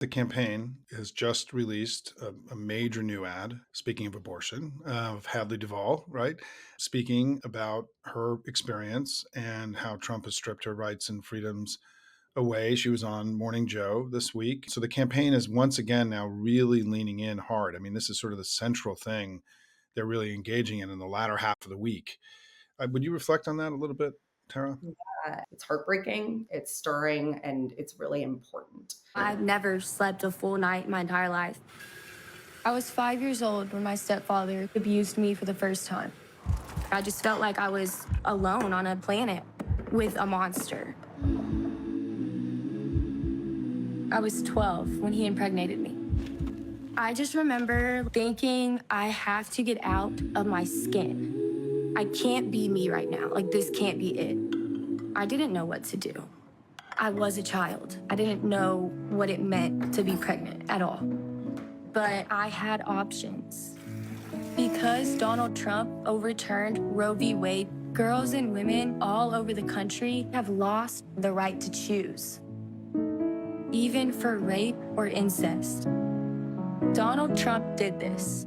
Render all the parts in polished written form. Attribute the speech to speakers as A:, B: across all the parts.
A: The campaign has just released a major new ad, speaking of abortion, of Hadley Duval, right? Speaking about her experience and how Trump has stripped her rights and freedoms away. She was on Morning Joe this week. So the campaign is once again now really leaning in hard. I mean, this is sort of the central thing they're really engaging in the latter half of the week. Would you reflect on that a little bit, Tara?
B: It's heartbreaking, it's stirring, and it's really important.
C: I've never slept a full night my entire life. I was 5 years old when my stepfather abused me for the first time. I just felt like I was alone on a planet with a monster. I was 12 when he impregnated me. I just remember thinking, I have to get out of my skin. I can't be me right now. Like, this can't be it. I didn't know what to do. I was a child. I didn't know what it meant to be pregnant at all. But I had options. Because Donald Trump overturned Roe v. Wade, girls and women all over the country have lost the right to choose, even for rape or incest. Donald Trump did this.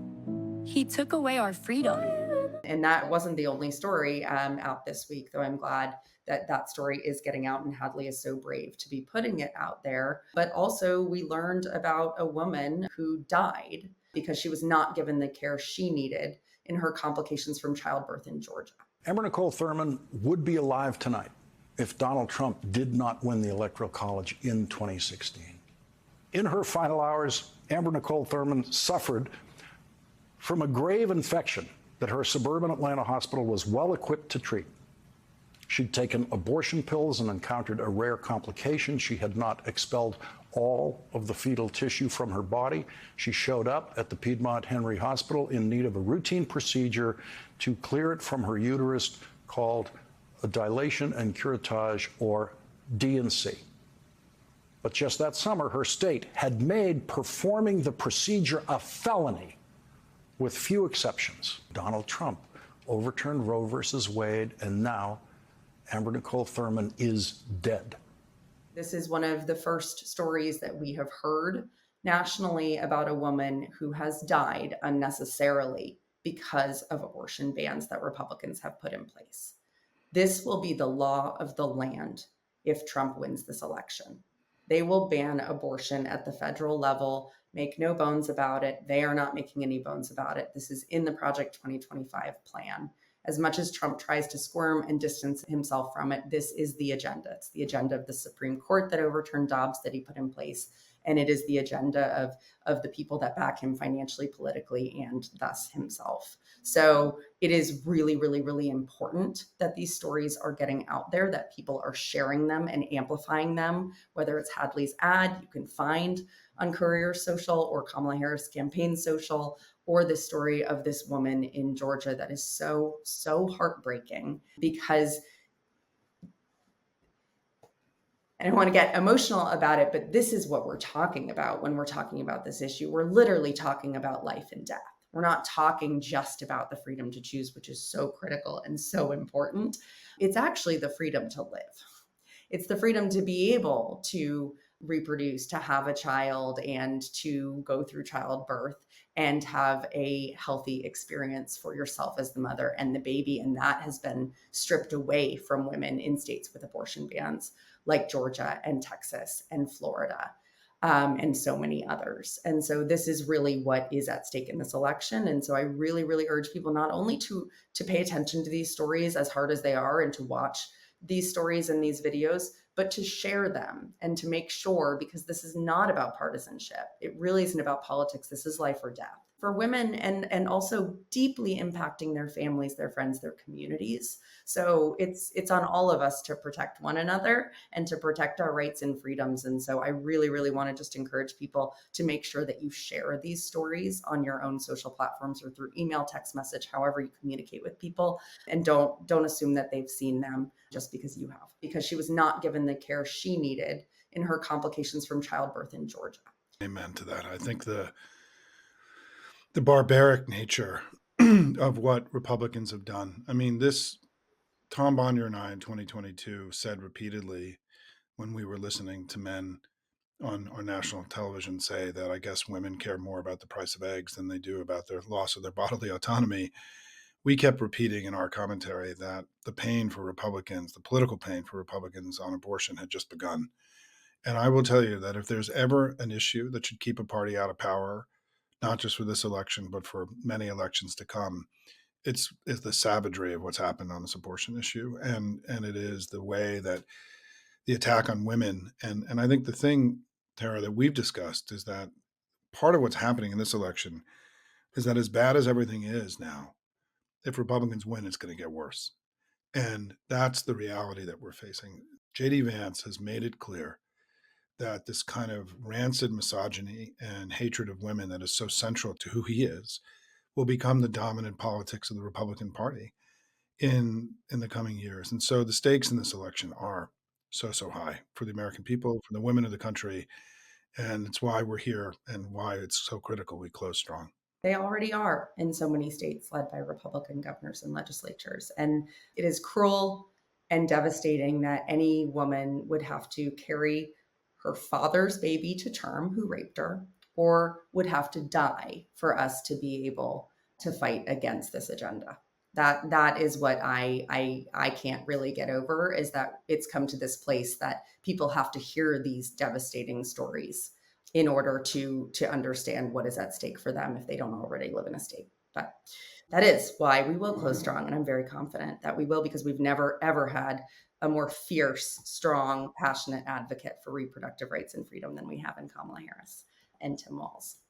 C: He took away our freedom.
B: And that wasn't the only story out this week, though I'm glad that that story is getting out and Hadley is so brave to be putting it out there. But also we learned about a woman who died because she was not given the care she needed in her complications from childbirth in Georgia.
D: Amber Nicole Thurman would be alive tonight if Donald Trump did not win the Electoral College in 2016. In her final hours, Amber Nicole Thurman suffered from a grave infection that her suburban Atlanta hospital was well equipped to treat. She'd taken abortion pills and encountered a rare complication. She had not expelled all of the fetal tissue from her body. She showed up at the Piedmont Henry Hospital in need of a routine procedure to clear it from her uterus called a dilation and curettage, or D&C. But just that summer, her state had made performing the procedure a felony, with few exceptions. Donald Trump overturned Roe versus Wade, and now Amber Nicole Thurman is dead.
B: This is one of the first stories that we have heard nationally about a woman who has died unnecessarily because of abortion bans that Republicans have put in place. This will be the law of the land if Trump wins this election. They will ban abortion at the federal level. Make no bones about it. They are not making any bones about it. This is in the Project 2025 plan. As much as Trump tries to squirm and distance himself from it, this is the agenda. It's the agenda of the Supreme Court that overturned Dobbs that he put in place. And it is the agenda of the people that back him financially, politically, and thus himself. So it is really, really, really important that these stories are getting out there, that people are sharing them and amplifying them, whether it's Hadley's ad you can find on Courier Social or Kamala Harris Campaign Social, or the story of this woman in Georgia that is so, so heartbreaking because I don't want to get emotional about it, but this is what we're talking about when we're talking about this issue. We're literally talking about life and death. We're not talking just about the freedom to choose, which is so critical and so important. It's actually the freedom to live. It's the freedom to be able to reproduce, to have a child, and to go through childbirth and have a healthy experience for yourself as the mother and the baby. And that has been stripped away from women in states with abortion bans like Georgia and Texas and Florida, and so many others. And so this is really what is at stake in this election. And so I really, really urge people not only to pay attention to these stories as hard as they are and to watch these stories and these videos, but to share them and to make sure, because this is not about partisanship. It really isn't about politics. This is life or death for women, and also deeply impacting their families, their friends, their communities. So it's on all of us to protect one another and to protect our rights and freedoms. And so I really, really want to just encourage people to make sure that you share these stories on your own social platforms or through email, text message, however you communicate with people. And don't assume that they've seen them just because you have, because she was not given the care she needed in her complications from childbirth in Georgia.
A: Amen to that. I think the barbaric nature of what Republicans have done. I mean, this Tom Bonnier and I in 2022 said repeatedly when we were listening to men on national television say that I guess women care more about the price of eggs than they do about their loss of their bodily autonomy. We kept repeating in our commentary that the pain for Republicans, the political pain for Republicans on abortion had just begun. And I will tell you that if there's ever an issue that should keep a party out of power, not just for this election, but for many elections to come, it's the savagery of what's happened on this abortion issue. And it is the way that the attack on women. And I think the thing, Tara, that we've discussed is that part of what's happening in this election is that as bad as everything is now, if Republicans win, it's going to get worse. And that's the reality that we're facing. JD Vance has made it clear that this kind of rancid misogyny and hatred of women that is so central to who he is will become the dominant politics of the Republican Party in the coming years. And so the stakes in this election are so high for the American people, for the women of the country. And it's why we're here and why it's so critical we close strong.
B: They already are in so many states led by Republican governors and legislatures. And it is cruel and devastating that any woman would have to carry her father's baby to term who raped her, or would have to die for us to be able to fight against this agenda. That is what I can't really get over, is that it's come to this place that people have to hear these devastating stories in order to understand what is at stake for them if they don't already live in a state. But that is why we will close strong. And I'm very confident that we will, because we've never, ever had a more fierce, strong, passionate advocate for reproductive rights and freedom than we have in Kamala Harris and Tim Walz.